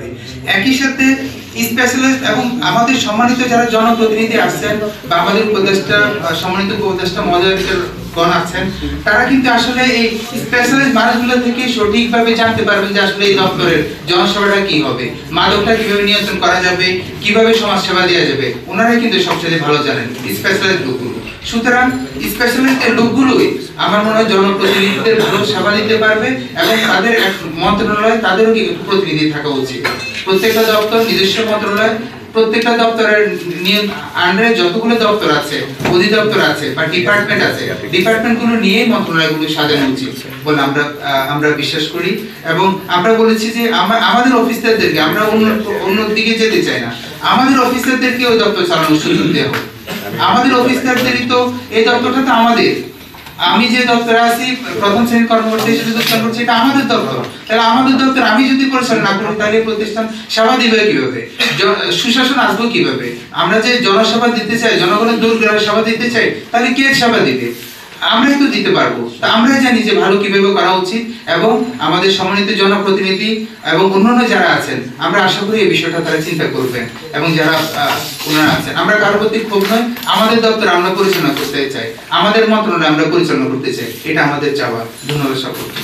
হবে। একই সাথে স্পেশালিস্ট এবং আমাদের সম্মানিত যারা জনপ্রতিনিধি আছেন বা আমাদের উপদেষ্টা সম্মানিত উপদেষ্টা মহোদয়গণ আছেন, তারা কিন্তু আসলে এই স্পেশালিস্ট মানুষগুলো থেকে সঠিকভাবে জানতে পারবেন যে আসলে এই দপ্তরের জনসেবাটা কি হবে, মাদকটা কিভাবে নিয়ন্ত্রণ করা যাবে, কিভাবে সমাজ সেবা দেওয়া যাবে, ওনারাই কিন্তু সবচেয়ে ভালো জানেন স্পেশালিস্ট লোকগুলো। সুতরাং স্পেশালিস্টের লোকগুলোই আমার মনে হয় জনপ্রতিনিধিদের ভালো সেবা দিতে পারবে এবং তাদের এক মন্ত্রণালয় তাদেরও কি প্রতিনিধি থাকা উচিত। প্রত্যেকটা দপ্তর নিজস্ব মন্ত্রণালয়, প্রত্যেকটা দপ্তরের আন্ডারে যতগুলো দপ্তর আছে, অধিদপ্তর আছে বা ডিপার্টমেন্ট আছে, ডিপার্টমেন্টগুলো নিয়েই মন্ত্রণালয়গুলো সাজানো উচিত বলে আমরা বিশ্বাস করি। এবং আমরা বলেছি যে আমাদের অফিসারদেরকে আমরা অন্য দিকে যেতে চাই না, আমাদের অফিসারদেরকে ওই দপ্তর চালানোর সুযোগ দেওয়া হোক। আমাদের অফিসারদেরই তো এই দপ্তরটা তো আমাদের, আমি যে দপ্তরে আছি প্রথম শ্রেণীর কর্মকর্তা হিসেবে যোগদান করছি, এটা আমাদের দপ্তর। তাহলে আমাদের দপ্তর আমি যদি পরিচালনা না করি তাহলে প্রতিষ্ঠান সেবা দিবে কিভাবে, সুশাসন আসবে কিভাবে? আমরা যে জনসেবা দিতে চাই, জনগণের দূরগ্রামের সেবা দিতে চাই, তাহলে কে সেবা দিবে? আমরাই তো দিতে পারবো। তা আমরাই জানি যে ভালো কিভাবে করা উচিত এবং আমাদের সম্মানিত জনপ্রতিনিধি এবং অন্যান্য যারা আছেন, আমরা আশা করি এই বিষয়টা তারা চিন্তা করবেন এবং যারা ওনারা আছেন, আমরা কারোর প্রতি ক্ষোভ নয়, আমাদের দপ্তর আমরা পরিচালনা করতে চাই, আমাদের মন্ত্রণালয় আমরা পরিচালনা করতে চাই, এটা আমাদের চাওয়া। ধন্যবাদ সকলকে।